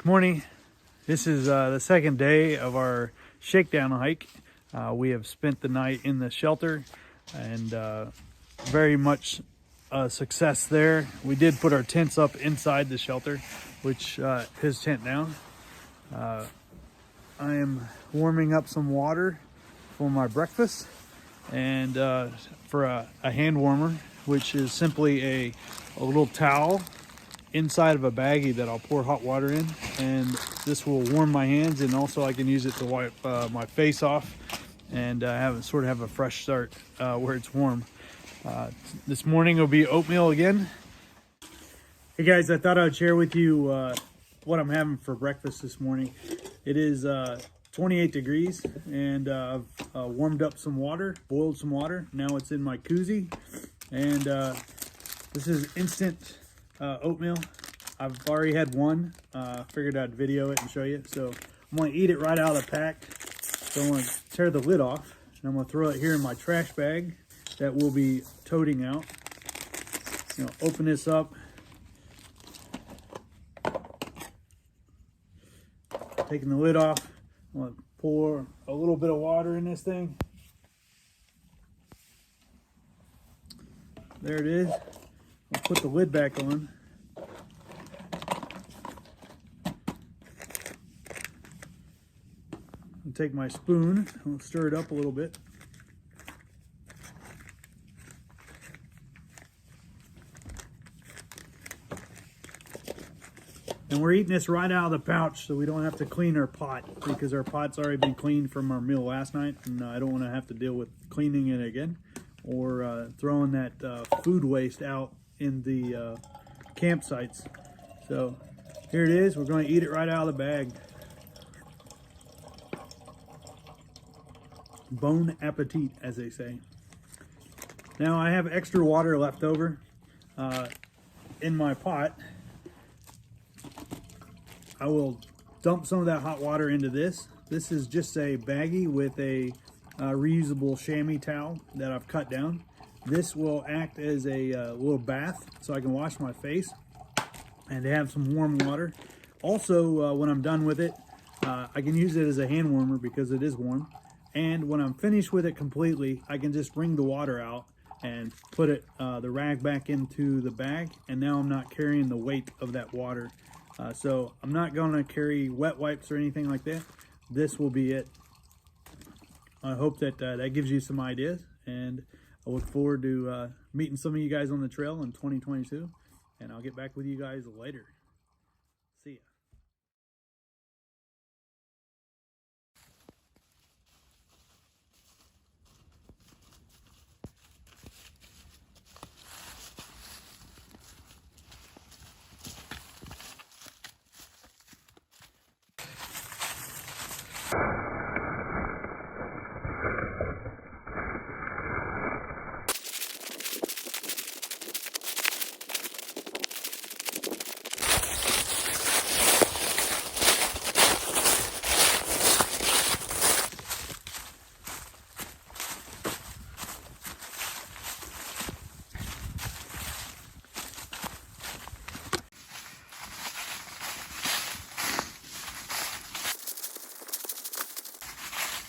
Good morning. This is the second day of our shakedown hike. We have spent the night in the shelter and very much success there. We did put our tents up inside the shelter, which his tent down. I am warming up some water for my breakfast and for a hand warmer, which is simply a little towel inside of a baggie that I'll pour hot water in, and this will warm my hands, and also I can use it to wipe my face off and have a fresh start where it's warm. This morning will be oatmeal again. Hey guys, I thought I'd share with you what I'm having for breakfast this morning. It is 28 degrees and I've warmed up some water, boiled some water. Now it's in my koozie, and this is instant oatmeal. I've already had one. Figured I'd video it and show you. So I'm going to eat it right out of the pack. So I'm going to tear the lid off, and I'm going to throw it here in my trash bag that we'll be toting out. Open this up. Taking the lid off, I'm going to pour a little bit of water in this thing. There it is. I'll put the lid back on. I'll take my spoon, I'll stir it up a little bit. And we're eating this right out of the pouch, so we don't have to clean our pot, because our pot's already been cleaned from our meal last night, and I don't want to have to deal with cleaning it again, or throwing that food waste out in the campsites. So here it is. We're going to eat it right out of the bag. Bon appetit, as they say. Now I have extra water left over in my pot. I will dump some of that hot water into this. This is just a baggie with a reusable chamois towel that I've cut down. This will act as a little bath, so I can wash my face and have some warm water. Also, when I'm done with it, I can use it as a hand warmer because it is warm. And when I'm finished with it completely, I can just wring the water out and put it the rag back into the bag, and now I'm not carrying the weight of that water. So I'm not going to carry wet wipes or anything like that. This will be it. I hope that that gives you some ideas, and I look forward to meeting some of you guys on the trail in 2022, and I'll get back with you guys later. See ya.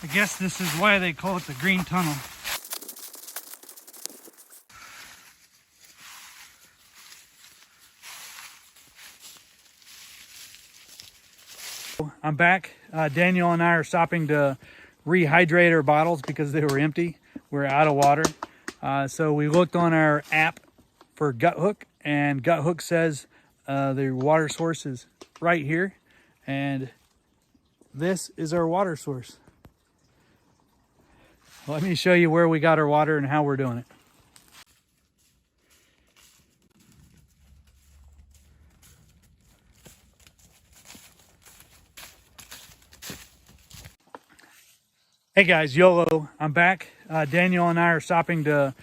I guess this is why they call it the Green Tunnel. I'm back. Daniel and I are stopping to rehydrate our bottles because they were empty. We're out of water. So we looked on our app for Gut Hook, and Gut Hook says the water source is right here. And this is our water source. Let me show you where we got our water and how we're doing it. Hey guys, YOLO, I'm back. Daniel and I are stopping to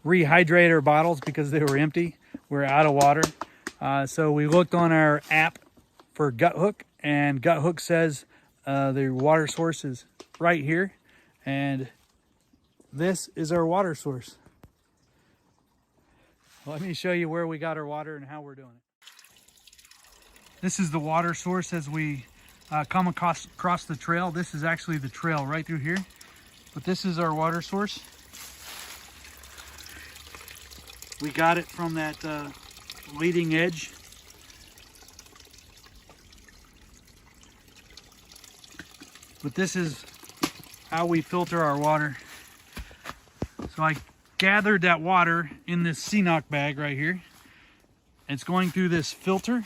rehydrate our bottles because they were empty. We're out of water. So we looked on our app for Gut Hook, and Gut Hook says the water source is right here. And this is our water source. Let me show you where we got our water and how we're doing it. This is the water source as we come across the trail. This is actually the trail right through here, but this is our water source. We got it from that leading edge. But this is how we filter our water. So I gathered that water in this CNOC bag right here. It's going through this filter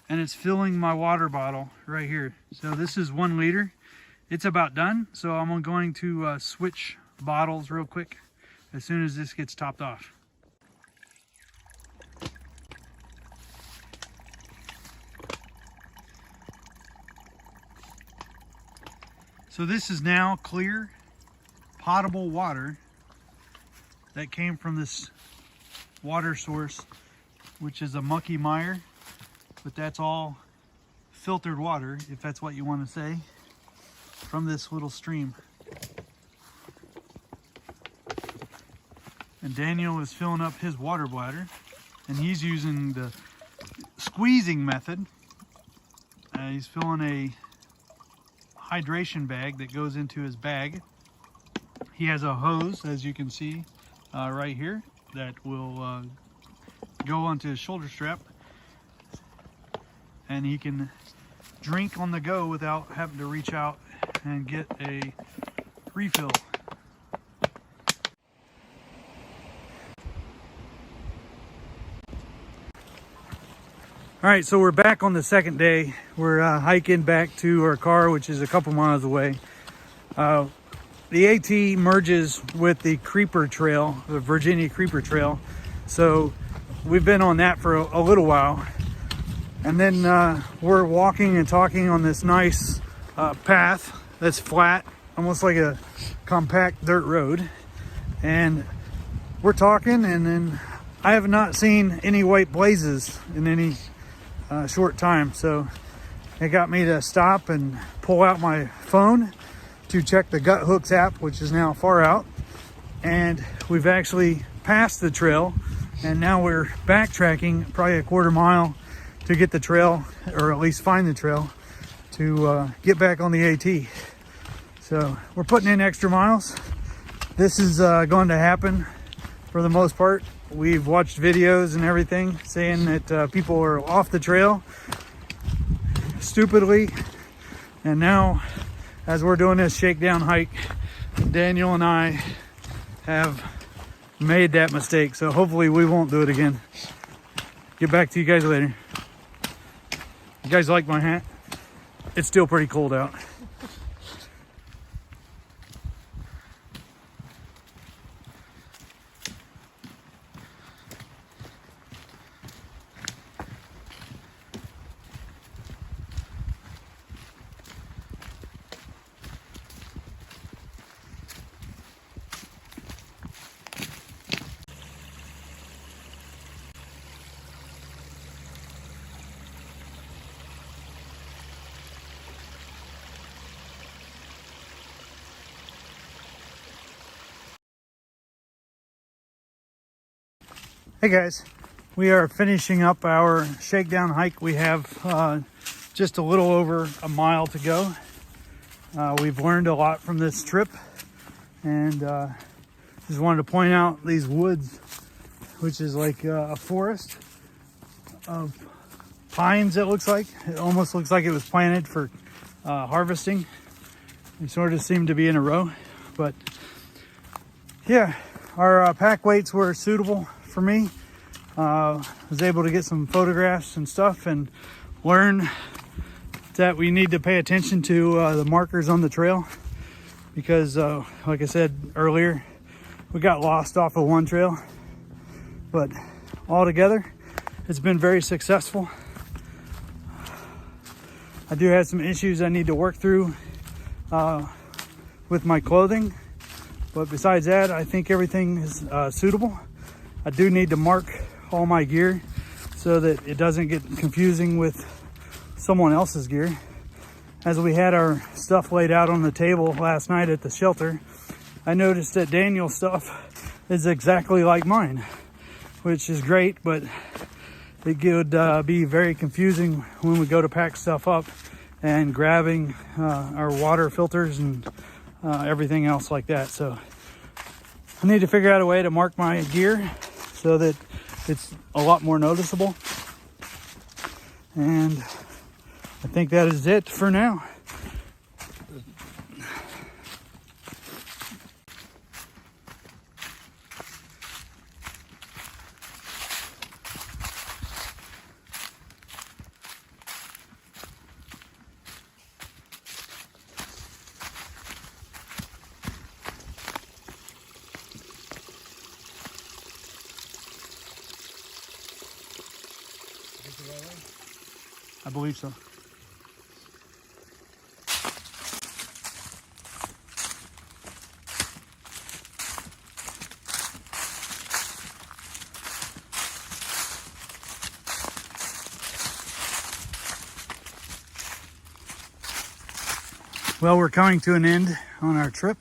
and it's filling my water bottle right here. So this is 1 liter. It's about done. So I'm going to switch bottles real quick as soon as this gets topped off. So this is now clear, potable water that came from this water source, which is a mucky mire, but that's all filtered water, if that's what you want to say, from this little stream. And Daniel is filling up his water bladder, and he's using the squeezing method. He's filling a hydration bag that goes into his bag. He has a hose, as you can see right here, that will go onto his shoulder strap, and he can drink on the go without having to reach out and get a refill. All right, so we're back on the second day. We're hiking back to our car, which is a couple miles away. The AT merges with the Creeper Trail, the Virginia Creeper Trail. So we've been on that for a little while. And then we're walking and talking on this nice path that's flat, almost like a compact dirt road. And we're talking, and then I have not seen any white blazes in any short time, so it got me to stop and pull out my phone to check the Gut Hooks app, which is now far out, and we've actually passed the trail, and now we're backtracking probably a quarter mile to get the trail, or at least find the trail to get back on the AT. So we're putting in extra miles. This is going to happen for the most part. We've watched videos and everything saying that people are off the trail stupidly. And now, as we're doing this shakedown hike, Daniel and I have made that mistake. So hopefully we won't do it again. Get back to you guys later. You guys like my hat? It's still pretty cold out. Hey guys, we are finishing up our shakedown hike. We have just a little over a mile to go. We've learned a lot from this trip, and just wanted to point out these woods, which is like a forest of pines. It looks like it almost looks like it was planted for harvesting. They sort of seem to be in a row, but yeah, our pack weights were suitable for me. Was able to get some photographs and stuff and learn that we need to pay attention to the markers on the trail, because like I said earlier, we got lost off of one trail, but altogether it's been very successful. I do have some issues I need to work through with my clothing, but besides that, I think everything is suitable. I do need to mark all my gear so that it doesn't get confusing with someone else's gear. As we had our stuff laid out on the table last night at the shelter, I noticed that Daniel's stuff is exactly like mine, which is great, but it could be very confusing when we go to pack stuff up and grabbing our water filters and everything else like that. So I need to figure out a way to mark my gear so that it's a lot more noticeable. And I think that is it for now. I believe so. Well, we're coming to an end on our trip.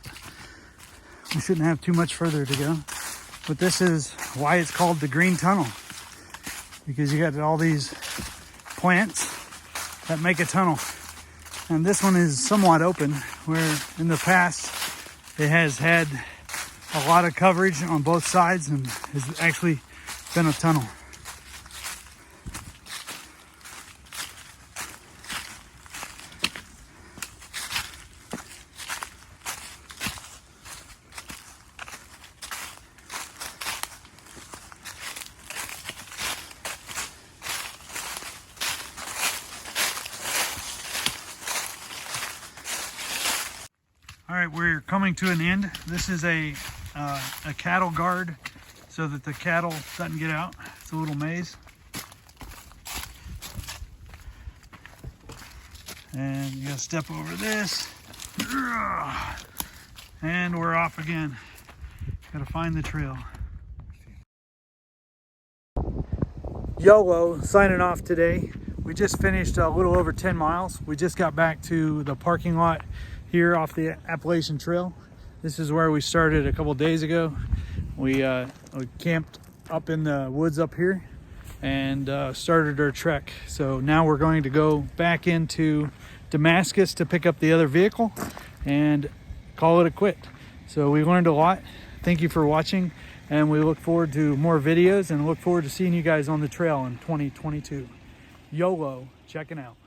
We shouldn't have too much further to go. But this is why it's called the Green Tunnel, because you got all these plants that make a tunnel. And this one is somewhat open, where in the past it has had a lot of coverage on both sides and has actually been a tunnel. All right, we're coming to an end. This is a cattle guard so that the cattle doesn't get out. It's a little maze. And you gotta step over this. And we're off again. Gotta find the trail. YOLO signing off today. We just finished a little over 10 miles. We just got back to the parking lot here off the Appalachian Trail. This is where we started a couple days ago. We camped up in the woods up here and started our trek. So now we're going to go back into Damascus to pick up the other vehicle and call it a quit. So we learned a lot. Thank you for watching, and we look forward to more videos and look forward to seeing you guys on the trail in 2022. YOLO, checking out.